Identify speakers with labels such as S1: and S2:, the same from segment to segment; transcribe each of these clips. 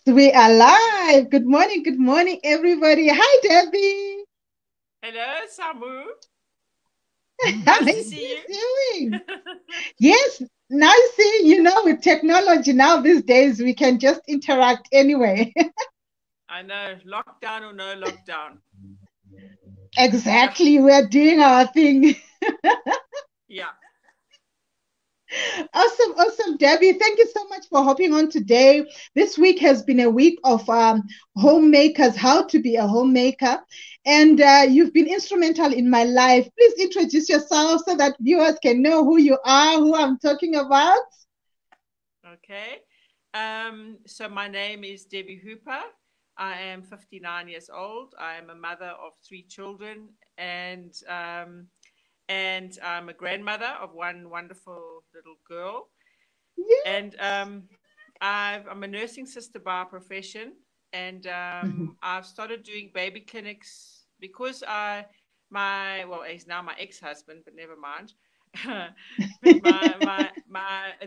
S1: We are live. Good morning, everybody. Hi, Debbie.
S2: Hello, Samu.
S1: How
S2: Nice to
S1: are
S2: see
S1: you
S2: you.
S1: doing? Yes, now see, with technology now these days, we can just interact anyway.
S2: I know, lockdown or no lockdown. Yeah,
S1: Exactly, we're doing our thing.
S2: yeah.
S1: Awesome, awesome, Debbie. Thank you so much for hopping on today. This week has been a week of homemakers, how to be a homemaker. And you've been instrumental in my life. Please introduce yourself so that viewers can know who you are, who I'm talking about.
S2: Okay. So my name is Debbie Hooper. I am 59 years old. I am a mother of three children, and I'm a grandmother of one wonderful little girl.
S1: Yeah.
S2: And I'm a nursing sister by profession, and
S1: Mhm.
S2: I've started doing baby clinics because he's now my ex-husband, but never mind. But my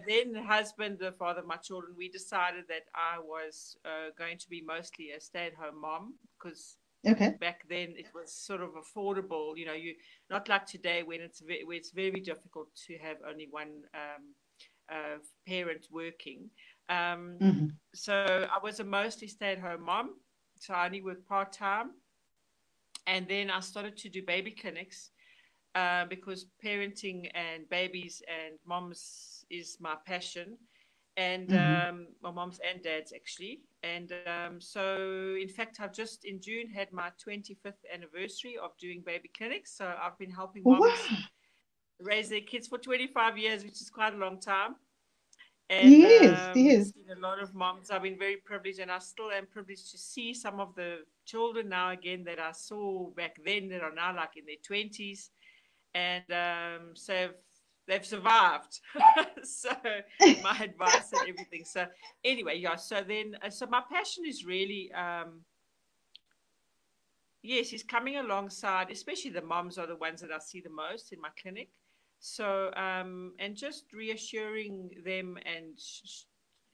S2: then husband, the father of my children, we decided that I was going to be mostly a stay-at-home mom because
S1: Okay.
S2: back then it was sort of affordable. You not like today when where it's very difficult to have only one parent working. Um,
S1: Mhm.
S2: so I was a mostly stay-at-home mom. So I only worked part-time, and then I started to do baby clinics because parenting and babies and moms is my passion, and
S1: Mhm.
S2: my moms and dads actually. And so, in fact, I've just in June had my 25th anniversary of doing baby clinics. So I've been helping moms
S1: Wow.
S2: raise their kids for 25 years, which is quite a long time, and
S1: Yes, yes.
S2: seen a lot of moms. I've been very privileged, and I still am privileged to see some of the children now again that I saw back then that are now like in their 20s, and so they've survived. So my advice and everything. So anyway, yeah. So then, so my passion is really, yes, is coming alongside, especially the moms are the ones that I see the most in my clinic. So and just reassuring them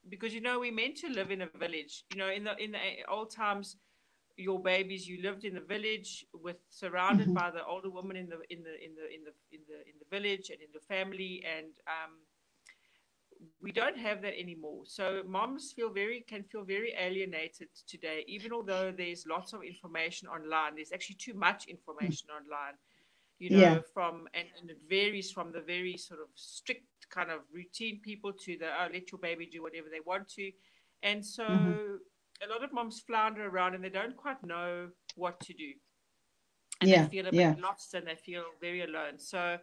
S2: because we're meant to live in a village. In the old times, your babies, you lived in the village with surrounded
S1: Mhm.
S2: by the older women in the village and in the family, and we don't have that anymore. So moms can feel very alienated today, even although there's lots of information online. There's actually too much information online,
S1: Yeah.
S2: and it varies from the very sort of strict kind of routine people to the, oh, let your baby do whatever they want to. And so
S1: Mhm.
S2: a lot of moms flounder around and they don't quite know what to do. And they
S1: Yeah.
S2: feel a bit
S1: Yeah.
S2: lost and they feel very alone. So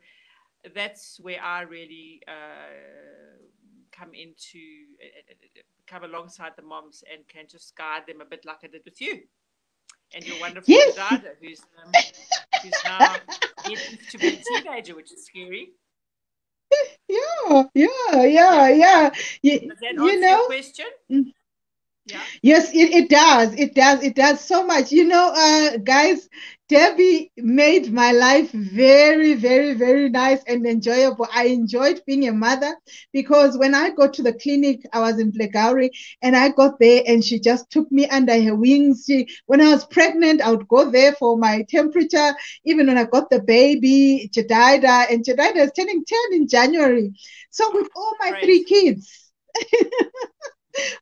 S2: that's where I really come into come alongside the moms and can just guide them a bit like I did with you and your wonderful
S1: Yes.
S2: Jadida, who's now getting to be a teenager, which is scary.
S1: Yeah. Yeah.
S2: Yeah.
S1: Yeah. Yeah. You,
S2: Does that
S1: you
S2: answer your
S1: know.
S2: question? Yeah.
S1: Yes, it does. It does. It does so much. Guys, Debbie made my life very, very, very nice and enjoyable. I enjoyed being a mother because when I got to the clinic, I was in Plegauri and I got there and she just took me under her wings. When I was pregnant, I would go there for my temperature. Even when I got the baby, Jedida, and Jedida is turning 10 in January. So with all my three
S2: Great.
S1: kids,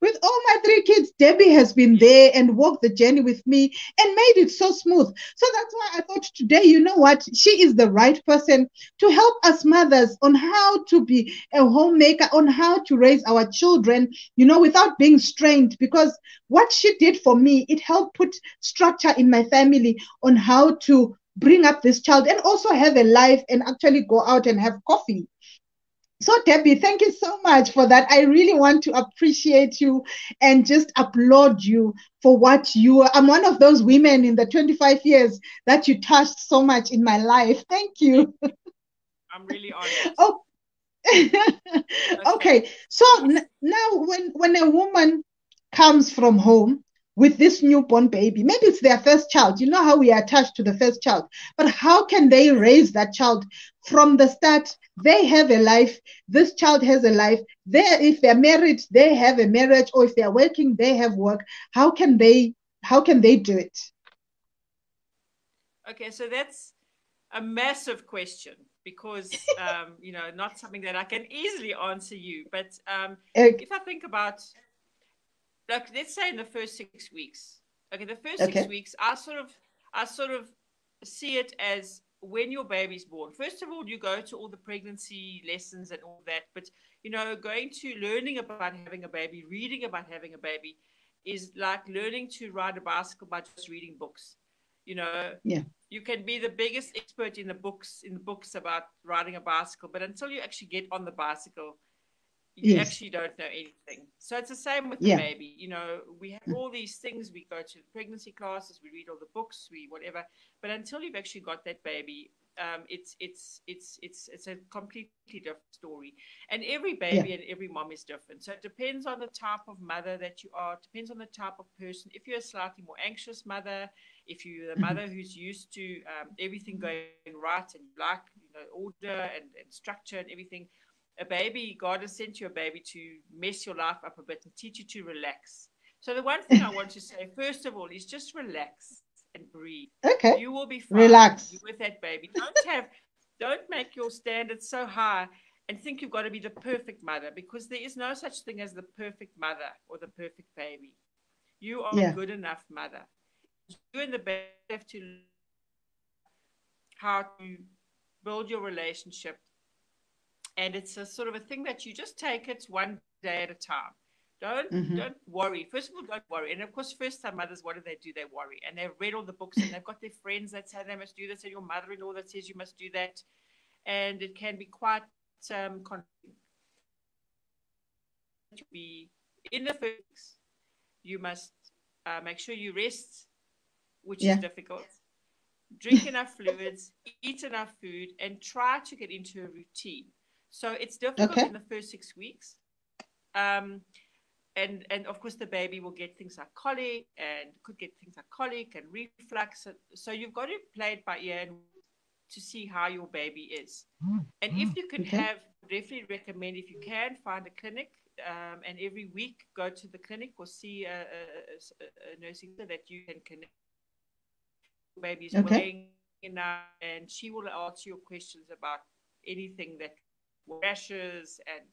S1: with all my three kids, Debbie has been
S2: Yes.
S1: there and walked the journey with me and made it so smooth. So that's why I thought today, you know what? She is the right person to help us mothers on how to be a homemaker, on how to raise our children, without being strained. Because what she did for me, it helped put structure in my family on how to bring up this child and also have a life and actually go out and have coffee. So, Debbie, thank you so much for that. I really want to appreciate you and just applaud you for what you are. I'm one of those women in the 25 years that you touched so much in my life. Thank
S2: Thank
S1: you.
S2: you. I'm really honored.
S1: Oh,
S2: Okay.
S1: okay. So
S2: Yes.
S1: now, when a woman comes from home with this newborn baby? Maybe it's their first child. You know how we are attached to the first child, but how can they raise that child from the start? They have a life. This child has a life. If they're married, they have a marriage, or if they're working, they have work. How can they do it?
S2: Okay, so that's a massive question because not something that I can easily answer you. But if I think about, like, let's say in the first 6 weeks, okay, the first
S1: Okay.
S2: 6 weeks, I sort of see it as when your baby's born. First of all, you go to all the pregnancy lessons and all that, but going to learning about having a baby, reading about having a baby, is like learning to ride a bicycle by just reading books.
S1: Yeah.
S2: You can be the biggest expert in the books about riding a bicycle, but until you actually get on the bicycle, you
S1: Yes.
S2: actually don't know anything. So it's the same with the
S1: Yeah.
S2: baby. We have all these things. We go to pregnancy classes, we read all the books, we whatever. But until you've actually got that baby, it's a completely different story. And every baby and every mom is different. So it depends on the type of mother that you are. It depends on the type of person. If you're a slightly more anxious mother, if you're the mother who's used to everything going right and you like order and structure and everything, a baby, God has sent you a baby to mess your life up a bit and teach you to relax. So the one thing I want to say, first of all, is just relax and breathe.
S1: Okay.
S2: You will be fine.
S1: Relax.
S2: You with that baby. Don't make your standards so high and think you've got to be the perfect mother, because there is no such thing as the perfect mother or the perfect baby. You are a good enough mother. You and the baby have to learn how to build your relationship. And it's a sort of a thing that you just take it one day at a time. Don't worry. First of all, don't worry. And of course, first time mothers, what do? They worry. And they've read all the books and they've got their friends that say they must do this, and your mother-in-law that says you must do that. And it can be quite confusing. To be in the first, you must make sure you rest, which is difficult. Drink enough fluids, eat enough food, and try to get into a routine. So it's difficult in the first 6 weeks. And of course, the baby will get things like colic and could get things like colic and reflux. So you've got to play it by ear to see how your baby is. And if you can definitely recommend, if you can, find a clinic and every week go to the clinic or see a nursing that you can connect. Your baby's weighing enough, and she will answer your questions about anything that rashes and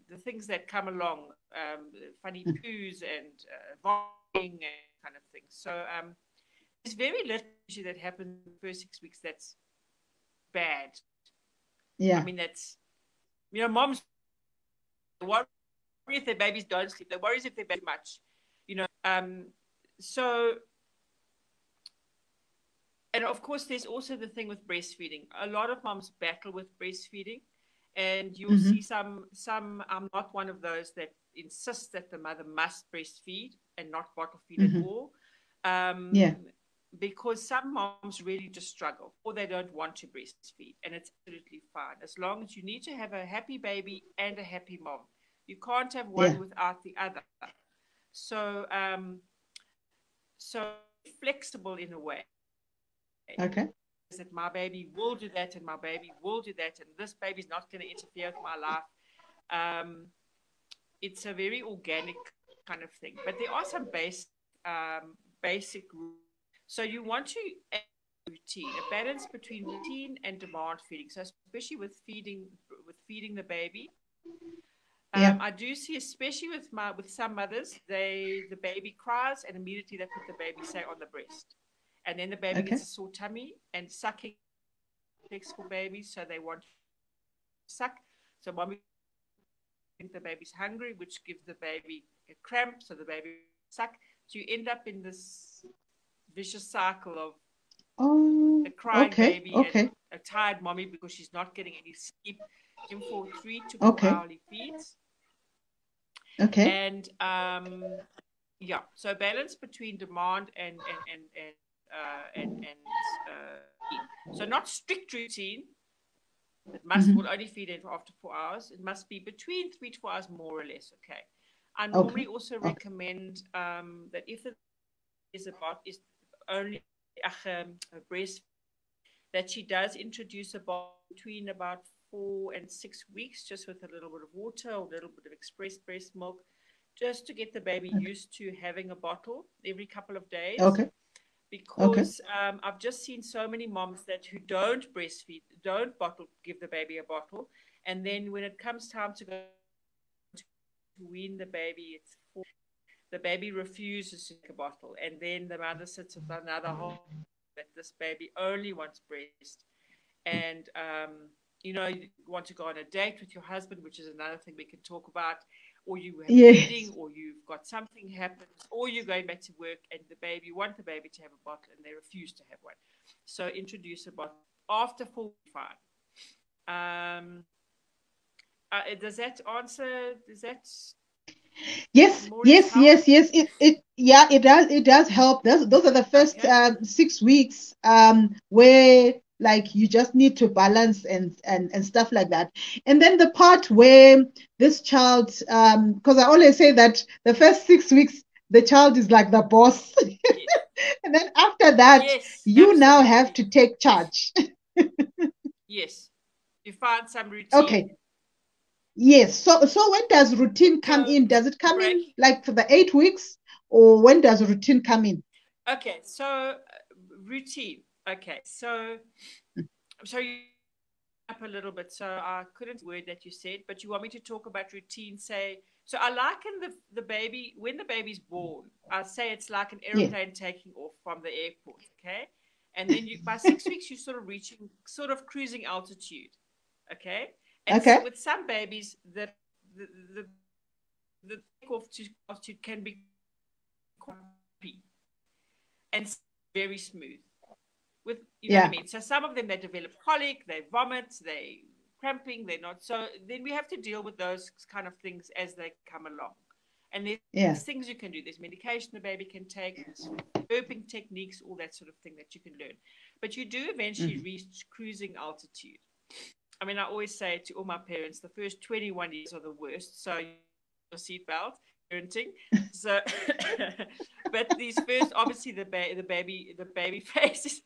S2: the things that come along, funny poos and vomiting and kind of things. So there's very little that happens in the first 6 weeks that's bad.
S1: Yeah.
S2: I mean, that's moms worry if their babies don't sleep. They worry if they baby much. So. And of course, there's also the thing with breastfeeding. A lot of moms battle with breastfeeding, and you'll see some. I'm not one of those that insists that the mother must breastfeed and not bottle feed at all. Because some moms really just struggle, or they don't want to breastfeed, and it's absolutely fine. As long as you need to have a happy baby and a happy mom, you can't have one without the other. So, flexible in a way.
S1: Okay.
S2: That my baby will do that and my baby will do that and this baby's not going to interfere with my life. It's a very organic kind of thing, but there are some basic rules. So you want to add routine, a balance between routine and demand feeding. So especially with feeding the baby. I do see, especially with some mothers, the baby cries and immediately they put the baby, say, on the breast. And then the baby gets a sore tummy, and sucking takes for babies, so they want to suck. So mommy thinks the baby's hungry, which gives the baby a cramp, so the baby suck. So you end up in this vicious cycle of a crying baby and a tired mommy because she's not getting any sleep. For 3 to 4 hourly feeds. And so balance between demand and so not strict routine. It will only feed in after 4 hours. It must be between 3 to 4 hours, more or less. Okay. I
S1: Okay.
S2: normally also
S1: Okay.
S2: recommend that if the is only a breast, that she does introduce a bottle between about 4 and 6 weeks, just with a little bit of water or a little bit of express breast milk, just to get the baby
S1: Okay.
S2: used to having a bottle every couple of days.
S1: Okay. Okay.
S2: Because I've just seen so many moms that who don't breastfeed, don't bottle, give the baby a bottle, and then when it comes time to go to wean the baby, the baby refuses to take a bottle, and then the mother sits with another whole that this baby only wants breast, and you want to go on a date with your husband, which is another thing we can talk about, or you have a
S1: Yes.
S2: wedding, or you've got something happens, or you're going back to work, and you want the baby to have a bottle, and they refuse to have one. So introduce a bottle after 4 5. Um, does that answer? Does that
S1: Yes,
S2: more or less
S1: yes,
S2: help?
S1: yes, yes. Yeah, it does help. Those are the first
S2: Okay.
S1: 6 weeks where like you just need to balance and stuff like that. And then the part where this child, because I always say that the first 6 weeks the child is like the boss,
S2: Yes.
S1: and then after that
S2: Yes,
S1: you now have
S2: absolutely.
S1: to take charge.
S2: Yes. You find some routine.
S1: Okay. Yes. So when does routine come
S2: So
S1: in? Does it come in
S2: break.
S1: like for the 8 weeks, or when does routine come in?
S2: Okay, so routine. Okay, so you up a little bit. So I couldn't word that you said, but you want me to talk about routine. Say so. I liken the baby when the baby's born. I say it's like an
S1: Yes.
S2: airplane taking off from the airport. Okay, and then you by 6 weeks you're sort of reaching sort of cruising altitude. Okay, and
S1: Okay.
S2: with some babies the the, the takeoff to altitude can be quite bumpy and very smooth. With you know what I
S1: Yeah.
S2: mean. So some of them they develop colic, they vomit, they cramping, they're not. So then we have to deal with those kind of things as they come along. And
S1: Yeah.
S2: there's things you can do. There's medication the baby can take, there's burping techniques, all that sort of thing that you can learn. But you do eventually
S1: Mhm.
S2: reach cruising altitude. I mean, I always say to all my parents, the first 21 years are the worst. So your seatbelt, parenting. So, but these first, obviously, the baby phase is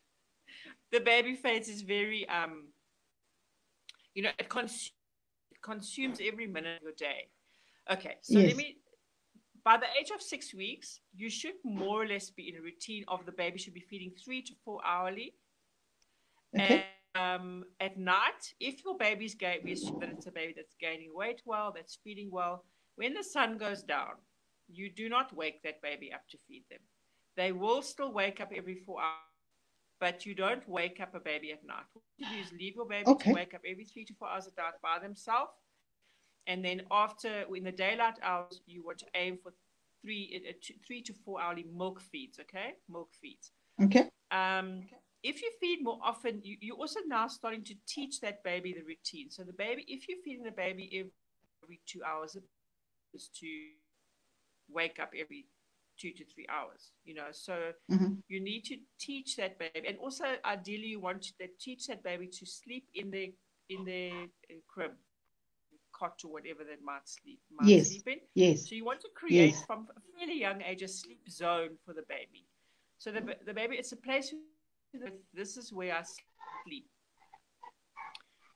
S2: the baby phase is very it consumes every minute of your day. Okay, so let
S1: Yes.
S2: me by the age of 6 weeks, you should more or less be in a routine of the baby should be feeding 3 to 4 hourly. And
S1: Okay.
S2: at night, if your baby's gaining, we assume that it's a baby that's gaining weight well, that's feeding well. When the sun goes down, you do not wake that baby up to feed them. They will still wake up every 4 hours, but you don't wake up a baby at night. What you do is leave your baby to
S1: Okay.
S2: wake up every 3 to 4 hours a night by themselves, and then after in the daylight hours, you want to aim for 3 to 4 hourly milk feeds. Okay, milk feeds.
S1: Okay.
S2: If you feed more often, you're also now starting to teach that baby the routine. So the baby, if you're feeding the baby every 2 hours, is to wake up every 2 to 3 hours. So
S1: Hmm.
S2: you need to teach that baby, and also ideally you want to teach that baby to sleep in their crib, cot, or whatever they might
S1: Yes.
S2: sleep in.
S1: Yes.
S2: So you want to create
S1: Yes.
S2: from a fairly young age a sleep zone for the baby. So the baby, it's a place. This is where I sleep.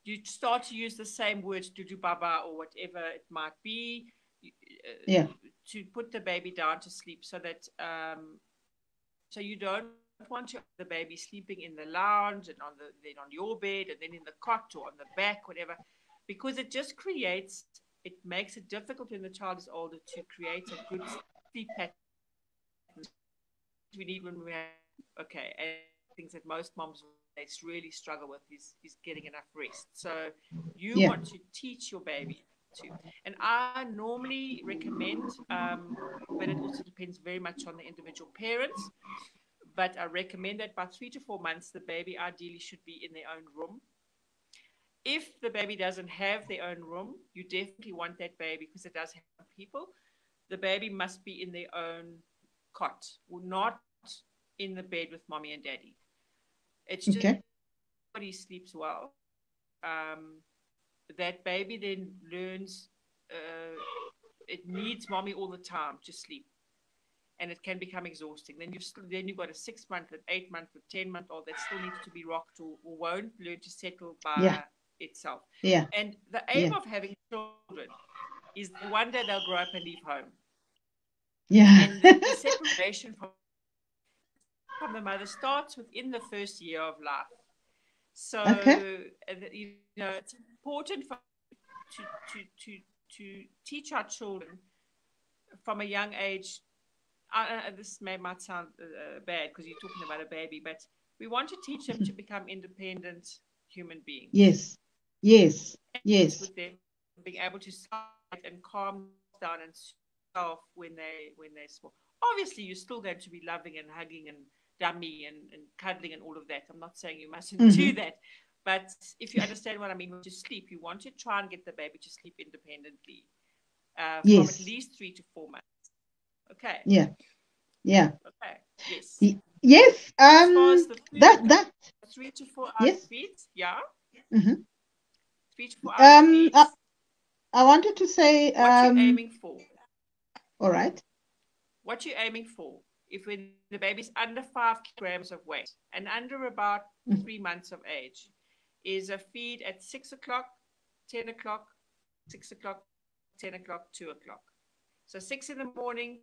S2: You start to use the same words, dudu baba or whatever it might be,
S1: Yeah.
S2: to put the baby down to sleep, so you don't want the baby sleeping in the lounge and then on your bed and then in the cot or on the back, whatever, because it makes it difficult when the child is older to create a good sleep pattern. We need when we have and things that most moms really struggle with is getting enough rest. So you
S1: Yeah.
S2: want to teach your baby to, and I normally recommend, but it also depends very much on the individual parents, but I recommend that by 3 to 4 months the baby ideally should be in their own room. If the baby doesn't have their own room, you definitely want that baby, because it does have people, the baby must be in their own cot, or not in the bed with mommy and daddy. It's just
S1: Okay.
S2: nobody sleeps well. Um, that baby then learns. it needs mommy all the time to sleep, and it can become exhausting. Then you've got a 6-month, an 8-month, a 10-month-old that still needs to be rocked or won't learn to settle by itself.
S1: Yeah.
S2: And the aim of having children is that one day they'll grow up and leave home.
S1: Yeah.
S2: And the separation from the mother starts within the first year of life. So, it's important to teach our children from a young age. This might sound bad because you're talking about a baby, but we want to teach them to become independent human beings.
S1: Yes. Yes. Yes.
S2: With them being able to sit and calm down and self when they're small. Obviously, you're still going to be loving and hugging and dummy and cuddling and all of that. I'm not saying you mustn't do that, but if you understand what I mean, when you sleep, you want to try and get the baby to sleep independently from at least 3 to 4 months. Okay.
S1: Yeah. Yeah.
S2: Okay. Yes.
S1: Yes.
S2: As far as the food,
S1: that
S2: 3 to 4 hours feeds. Yeah. 3 to 4 hours feeds.
S1: I wanted to say
S2: what you're aiming for.
S1: All right.
S2: What you're aiming for, if when the baby's under 5 kilograms of weight and under about 3 months of age, is a feed at 6 o'clock, 10 o'clock, 6 o'clock, 10 o'clock, 2 o'clock. So 6 in the morning,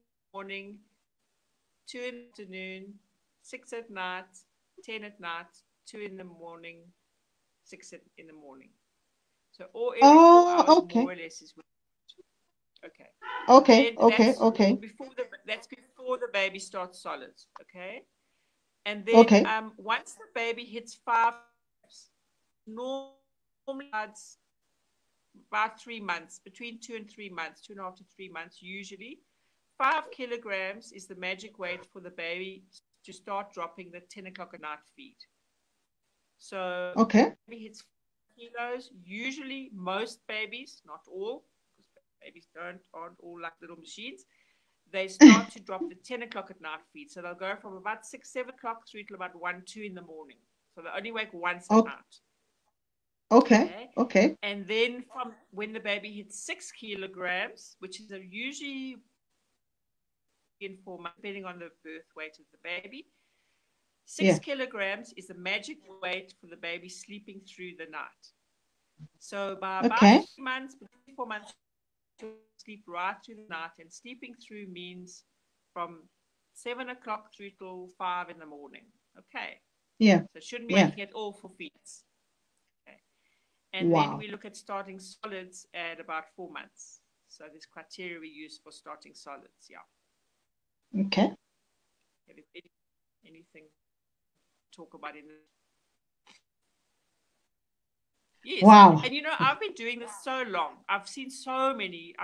S2: 2 in the afternoon, 6 at night, 10 at night, 2 in the morning, 6 in the morning. So every 4 hours more or less is. Okay.
S1: Okay.
S2: That's before the baby starts solids. Okay. And then once the baby hits 5, normally about 3 months, between 2 and 3 months, 2.5 to 3 months, usually 5 kilograms is the magic weight for the baby to start dropping the 10 o'clock at night feed. So the baby hits 5 kilos. Usually, most babies, not all, babies aren't all like little machines. They start to drop the 10 o'clock at night feed. So they'll go from about 6, 7 o'clock through to about 1, 2 in the morning. So they only wake once at night.
S1: Okay.
S2: And then from when the baby hits 6 kilograms, which is usually in 4 months, depending on the birth weight of the baby, 6 kilograms is the magic weight for the baby sleeping through the night. So by about 3 months, between 4 months, to sleep right through the night, and sleeping through means from 7 o'clock through till 5 in the morning. Okay.
S1: Yeah.
S2: So shouldn't be waking at all for feeds. Okay. And then we look at starting solids at about 4 months. So this criteria we use for starting solids. Yeah.
S1: Okay.
S2: Anything to talk about in it? Yes.
S1: Wow.
S2: And I've been doing this so long. I've seen so many,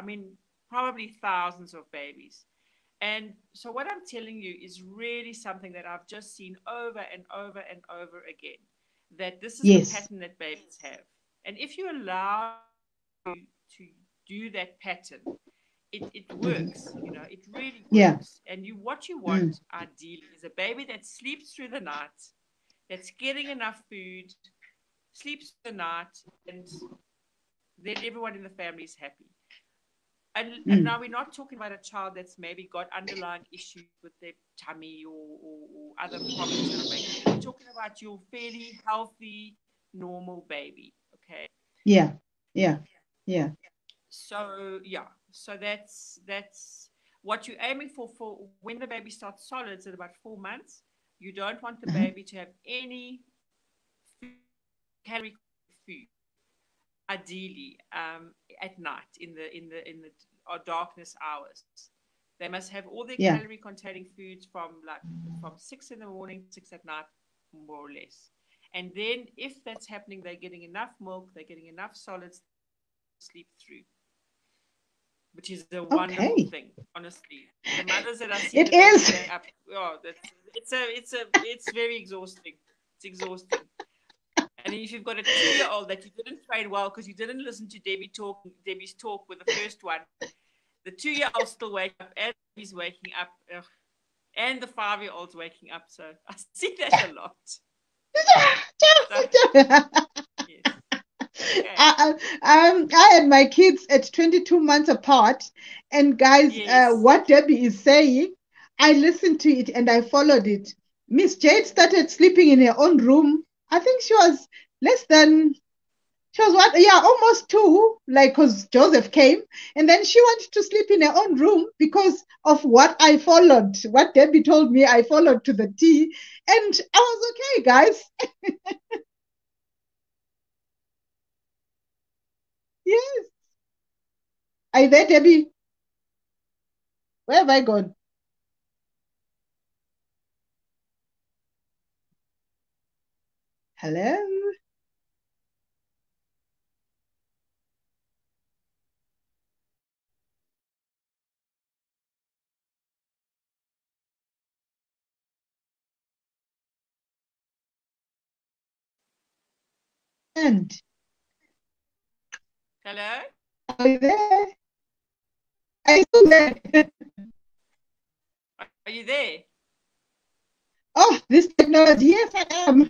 S2: probably thousands of babies. And so what I'm telling you is really something that I've just seen over and over and over again, that this is the pattern that babies have. And if you allow to do that pattern, it works, it really works. And what you want ideally is a baby that sleeps through the night, that's getting enough food, sleeps the night, and then everyone in the family is happy. And now we're not talking about a child that's maybe got underlying issues with their tummy or other problems that are making it. We're talking about your fairly healthy, normal baby. Okay.
S1: Yeah.
S2: So that's what you're aiming for when the baby starts solids at about 4 months. You don't want the baby to have any calorie food, ideally at night in the darkness hours. They must have all their calorie containing foods from 6 in the morning, 6 at night, more or less. And then if that's happening, they're getting enough milk, they're getting enough solids to sleep through, which is a wonderful thing, honestly. The mothers that I see,
S1: it is.
S2: It's very exhausting. It's exhausting. And if you've got a 2-year-old that you didn't train well because you didn't listen to Debbie's talk with the first one, the 2-year-old still waking up, and he's waking up, and the 5-year-old's waking up. So I see that a lot. So, yes. Okay.
S1: I had my kids at 22 months apart, and guys,
S2: Yes.
S1: what Debbie is saying, I listened to it and I followed it. Miss Jade started sleeping in her own room. I think she was less than, she was what? Yeah, almost two, like, because Joseph came, and then she wanted to sleep in her own room because of what I followed, what Debbie told me I followed to the T, and I was okay, guys. Yes. Are you there, Debbie? Where have I gone? Hello? And
S2: Hello?
S1: are you there? Are you still there?
S2: Are you there?
S1: Oh, this technology. Yes, I am.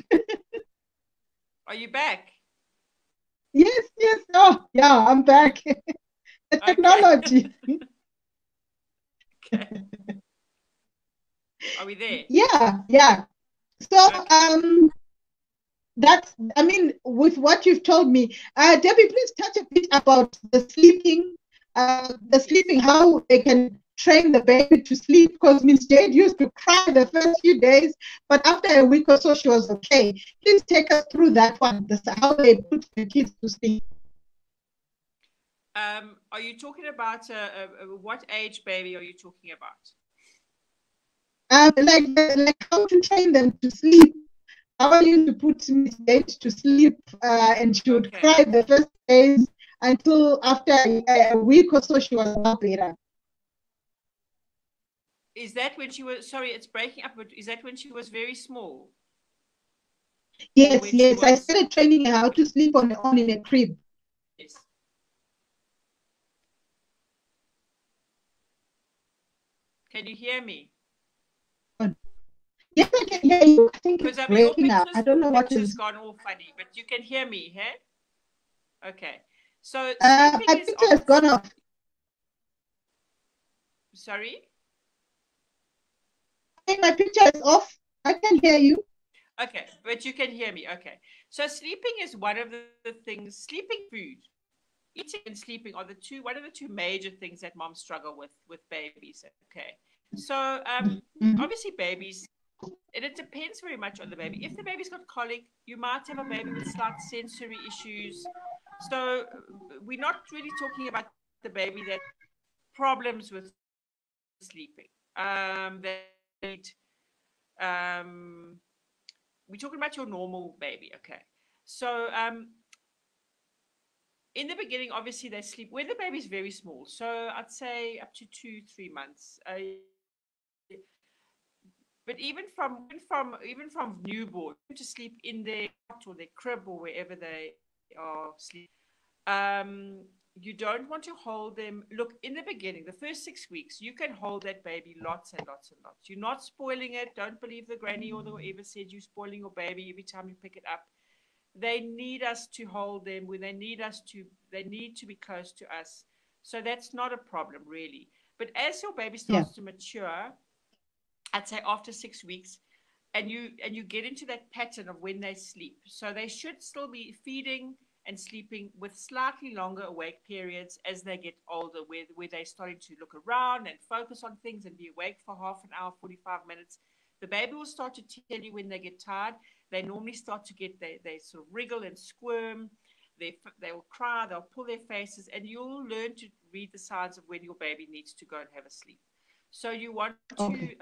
S2: Are you back?
S1: Yes, yes. Oh, yeah, I'm back. The
S2: Okay.
S1: technology.
S2: Okay. Are we there?
S1: Yeah, yeah. So,
S2: Okay.
S1: that's, I mean, with what you've told me, Debbie, please touch a bit about the sleeping,
S2: Yes.
S1: how they can train the baby to sleep. Because Miss Jade used to cry the first few days, but after a week or so, she was okay. Please take us through that one, how they put the kids to sleep.
S2: Are you talking about what age baby are you talking about?
S1: Like how to train them to sleep. How I used to put Miss Jade to sleep, and she would
S2: Okay.
S1: cry the first days until after a week or so, she was now better.
S2: Is that when she was, sorry, it's breaking up, but is that when she was very small or
S1: Yes,
S2: when she
S1: yes. I
S2: was,
S1: started training her how to sleep on her own in a crib.
S2: yes. Can you hear me?
S1: Yes, I can hear you. I think
S2: Because
S1: it's
S2: I mean, your
S1: breaking up.
S2: pictures,
S1: I don't know what
S2: pictures
S1: is.
S2: gone all funny, but you can hear me, hey? Okay. So sleeping
S1: My
S2: is
S1: picture has gone
S2: obviously,
S1: off.
S2: sorry?
S1: Hey, my picture is off. I can hear you.
S2: Okay, but you can hear me. Okay. So sleeping is one of the things, sleeping, food, eating and sleeping are the two, one of the two major things that moms struggle with babies. Okay. So
S1: Mhm.
S2: obviously babies, and it depends very much on the baby. If the baby's got colic, you might have a baby with slight sensory issues. So we're not really talking about the baby that problems with sleeping. That need, um, we're talking about your normal baby. Okay. So in the beginning, obviously they sleep when the baby's very small. So I'd say up to 2, 3 months. But even from newborn to sleep in their cot or their crib or wherever they are sleeping. Um, you don't want to hold them. Look, in the beginning, the first 6 weeks, you can hold that baby lots and lots and lots. You're not spoiling it. Don't believe the granny or the whoever said you're spoiling your baby every time you pick it up. They need us to hold them. When they need to be close to us. So that's not a problem really. But as your baby
S1: Yeah.
S2: starts to mature, I'd say after 6 weeks, and you get into that pattern of when they sleep. So they should still be feeding and sleeping with slightly longer awake periods as they get older, where they're starting to look around and focus on things and be awake for half an hour, 45 minutes. The baby will start to tell you when they get tired. They normally start to get, they sort of wriggle and squirm. They will cry, they'll pull their faces, and you'll learn to read the signs of when your baby needs to go and have a sleep. So you want to
S1: Okay.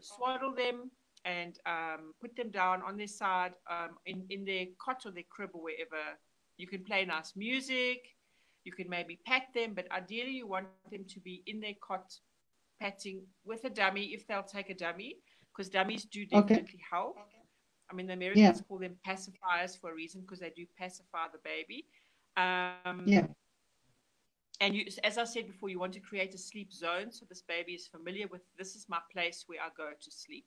S2: swaddle them and put them down on their side in their cot or their crib or wherever. You can play nice music. You can maybe pat them, but ideally you want them to be in their cot patting with a dummy if they'll take a dummy, because dummies do
S1: Okay.
S2: definitely help. I mean, the
S1: Yeah.
S2: Americans call them pacifiers for a reason because they do pacify the baby. Um,
S1: Yeah.
S2: and you, as I said before, you want to create a sleep zone so this baby is familiar with this is my place where I go to sleep.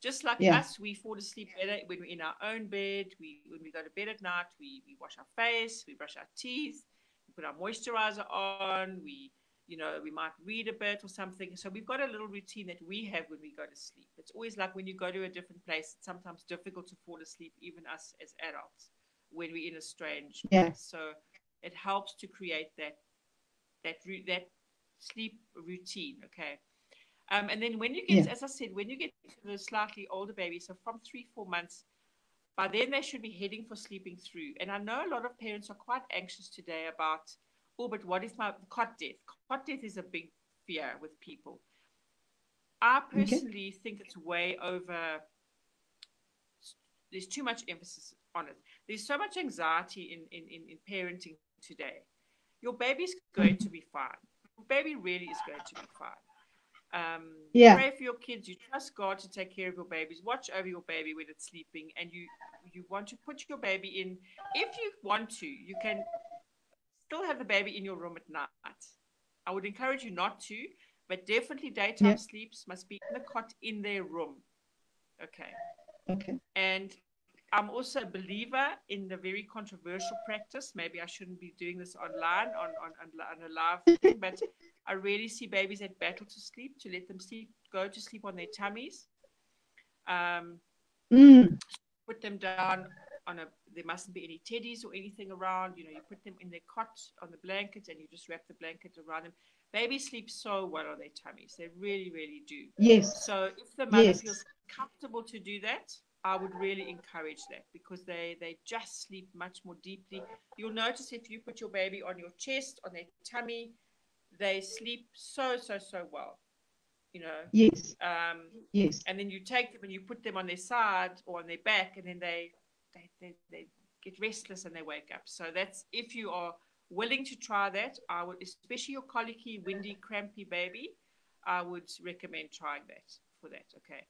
S2: Just like
S1: Yeah.
S2: us, we fall asleep better when we're in our own bed. When we go to bed at night, we wash our face, we brush our teeth, we put our moisturizer on, we might read a bit or something. So we've got a little routine that we have when we go to sleep. It's always like when you go to a different place, it's sometimes difficult to fall asleep, even us as adults, when we're in a strange place. So it helps to create that sleep routine, okay? And then when you get, as I said, when you get to the slightly older baby, so from 3-4 months, by then they should be heading for sleeping through. And I know a lot of parents are quite anxious today about, oh, but what if my cot death? Cot death is a big fear with people. I personally think it's way over. There's too much emphasis on it. There's so much anxiety in parenting today. Your baby's going to be fine. Your baby really is going to be fine. Pray for your kids. You trust God to take care of your babies. Watch over your baby when it's sleeping, and you want to put your baby in. If you want to, you can still have the baby in your room at night. I would encourage you not to, but definitely daytime sleeps must be in the cot in their room. Okay. And I'm also a believer in the very controversial practice. Maybe I shouldn't be doing this online on a live thing, but I really see babies that battle to sleep, to let them go to sleep on their tummies. Put them down there mustn't be any teddies or anything around. You put them in their cot on the blanket, and you just wrap the blanket around them. Babies sleep so well on their tummies. They really, really do.
S1: Yes.
S2: So if the mother feels comfortable to do that, I would really encourage that, because they just sleep much more deeply. You'll notice if you put your baby on your chest, on their tummy, they sleep so well.
S1: Yes.
S2: And then you take them and you put them on their side or on their back, and then they get restless and they wake up. So that's, if you are willing to try that, I would, especially your colicky, windy, crampy baby, I would recommend trying that for that. Okay.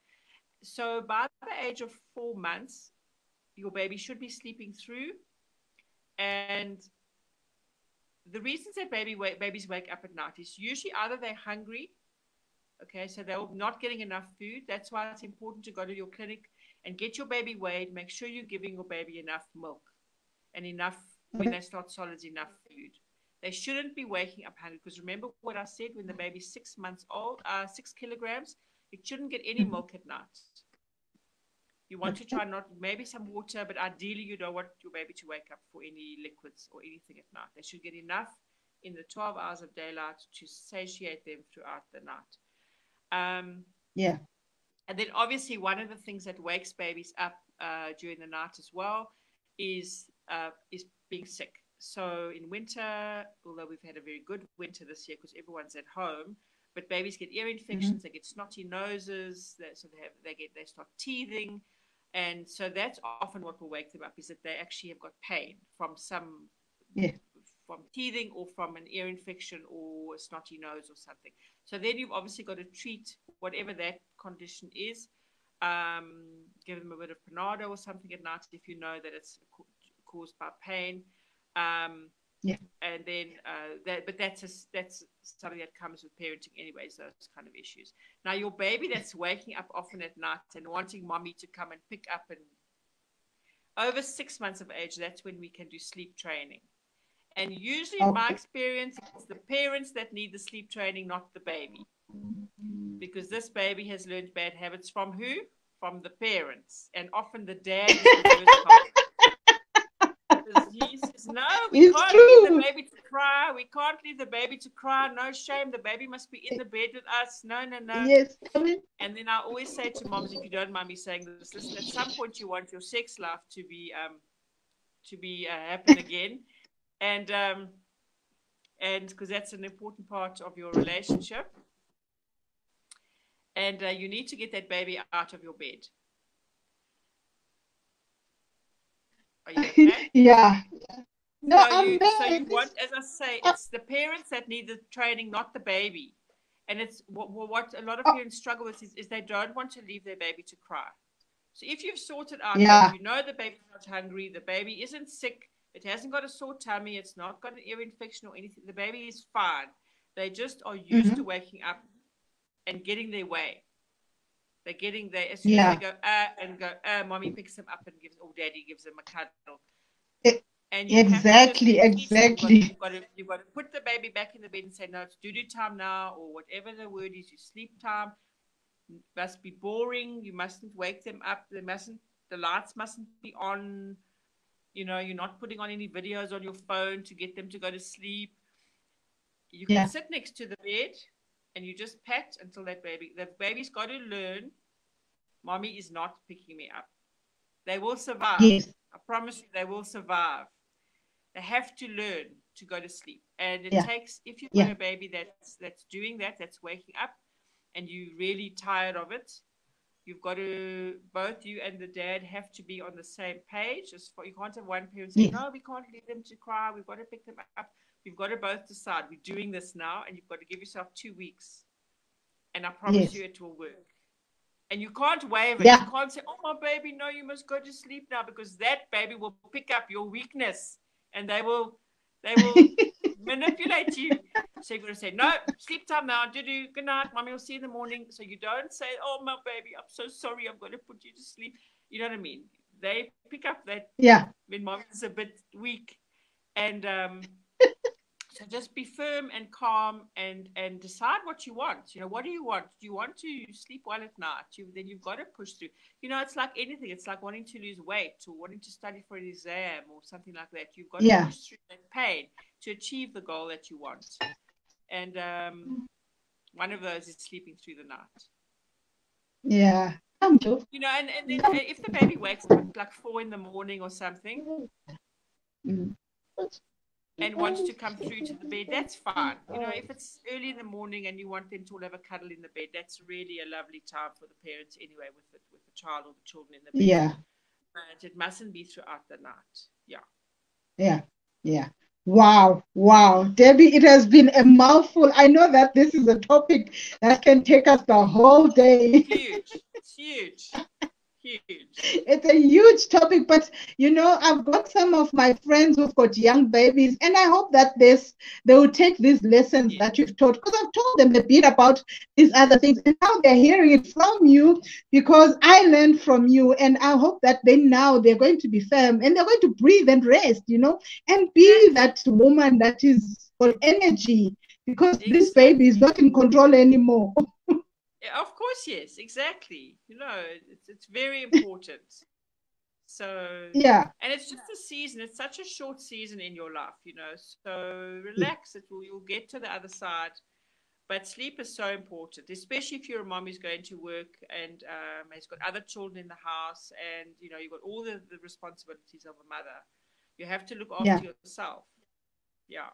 S2: So by the age of 4 months, your baby should be sleeping through. And the reasons that babies wake up at night is usually either they're hungry, okay, so they're not getting enough food. That's why it's important to go to your clinic and get your baby weighed. Make sure you're giving your baby enough milk and enough, when they start solids, enough food. They shouldn't be waking up hungry, because remember what I said, when the baby's 6 months old, 6 kilograms, it shouldn't get any milk at night. You want to try maybe some water, but ideally you don't want your baby to wake up for any liquids or anything at night. They should get enough in the 12 hours of daylight to satiate them throughout the night. And then obviously one of the things that wakes babies up during the night as well is being sick. So in winter, although we've had a very good winter this year because everyone's at home, but babies get ear infections, they get snotty noses, they start teething, and so that's often what will wake them up, is that they actually have got pain from from teething or from an ear infection or a snotty nose or something. So then you've obviously got to treat whatever that condition is. Give them a bit of Panado or something at night if you know that it's caused by pain. And then but that's something that comes with parenting anyways, those kind of issues. Now your baby that's waking up often at night and wanting mommy to come and pick up, and over 6 months of age, that's when we can do sleep training. And usually in my experience, it's the parents that need the sleep training, not the baby, because this baby has learned bad habits from who? From the parents. And often the dad is the worst part. He says, no, we can't leave the baby to cry. We can't leave the baby to cry. No shame. The baby must be in the bed with us. No.
S1: Yes.
S2: And then I always say to moms, if you don't mind me saying this, listen, at some point you want your sex life to be happen again. And because that's an important part of your relationship. And you need to get that baby out of your bed. Are you okay?
S1: Yeah. No,
S2: so you want, as I say, it's the parents that need the training, not the baby. And it's what a lot of parents struggle with is they don't want to leave their baby to cry. So if you've sorted out that you know the baby's not hungry, the baby isn't sick, it hasn't got a sore tummy, it's not got an ear infection or anything, the baby is fine. They just are used to waking up and getting their way. As soon as they
S1: Yeah.
S2: go, mommy picks them up and or daddy gives them a cuddle.
S1: E-
S2: And you have to just
S1: Exactly.
S2: then teach them.
S1: Exactly.
S2: You've got to put the baby back in the bed and say, no, it's doo time now, or whatever the word is, your sleep time. It must be boring. You mustn't wake them up. The lights mustn't be on. You're not putting on any videos on your phone to get them to go to sleep. You can
S1: Yeah.
S2: sit next to the bed and you just pat until the baby's got to learn, mommy is not picking me up. They will survive.
S1: Yes.
S2: I promise you, they will survive. They have to learn to go to sleep. And it
S1: Yeah.
S2: takes, if you've got
S1: Yeah.
S2: a baby that's doing that, that's waking up, and you're really tired of it, you've got to, both you and the dad have to be on the same page. You can't have one parent say,
S1: Yes.
S2: no, we can't leave them to cry. We've got to pick them up. You've got to both decide, we're doing this now, and you've got to give yourself 2 weeks. And I promise
S1: Yes.
S2: you it will work. And you can't waive it.
S1: Yeah.
S2: You can't say, oh, my baby, no, you must go to sleep now, because that baby will pick up your weakness and they will manipulate you. So you're going to say, no, sleep time now. Good night. Mommy will see you in the morning. So you don't say, oh, my baby, I'm so sorry. I'm going to put you to sleep. You know what I mean? They pick up that when mommy's a bit weak. And so just be firm and calm and decide what you want. What do you want? Do you want to sleep well at night? Then you've got to push through. It's like anything. It's like wanting to lose weight or wanting to study for an exam or something like that. You've got to push through that pain to achieve the goal that you want. And one of those is sleeping through the night.
S1: Yeah.
S2: And then if the baby wakes up at like 4 a.m. or something, and wants to come through to the bed, that's fine. If it's early in the morning and you want them to all have a cuddle in the bed, that's really a lovely time for the parents anyway, with the child or the children in the bed.
S1: Yeah.
S2: But it mustn't be throughout the night. Yeah.
S1: Yeah. Yeah. Wow. Debbie, it has been a mouthful. I know that this is a topic that can take us the whole day.
S2: Huge. It's huge.
S1: It's a huge topic, but I've got some of my friends who've got young babies, and I hope that they will take these lessons that you've taught, because I've told them a bit about these other things, and now they're hearing it from you because I learned from you, and I hope that they're going to be firm and they're going to breathe and rest, and be that woman that is for energy, because this baby is not in control anymore.
S2: Of course, yes, exactly. It's very important. So
S1: yeah,
S2: and it's just a season. It's such a short season in your life, So relax. You'll get to the other side. But sleep is so important, especially if you're a mom who's going to work and has got other children in the house, and you've got all the responsibilities of a mother. You have to look after yourself.
S1: Yeah.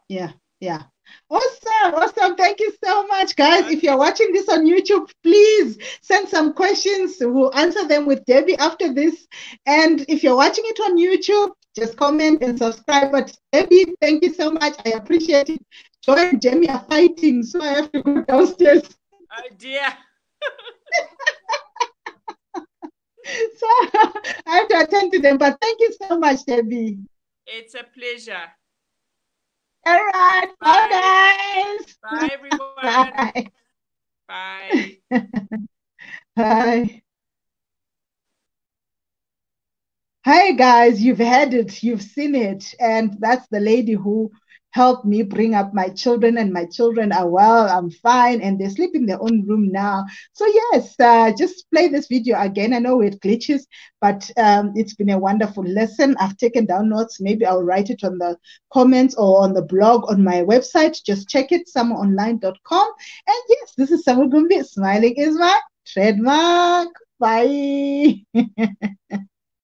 S1: Awesome. Thank you so much, guys. Okay. If you're watching this on YouTube, please send some questions. We'll answer them with Debbie after this. And if you're watching it on YouTube, just comment and subscribe. But Debbie, thank you so much. I appreciate it. Joy and Jamie are fighting, so I have to go downstairs.
S2: Oh, dear.
S1: So I have to attend to them. But thank you so much, Debbie.
S2: It's a pleasure.
S1: All right. Bye, guys.
S2: Bye, everyone.
S1: Bye. Bye. Hi, guys. You've heard it. You've seen it. And that's the lady who helped me bring up my children, and my children are well. I'm fine, and they sleep in their own room now. So yes, just play this video again. I know it glitches, but it's been a wonderful lesson. I've taken down notes. Maybe I'll write it on the comments or on the blog on my website. Just check it, summeronline.com. And yes, this is Summer Gumbi. Smiling is my trademark. Bye.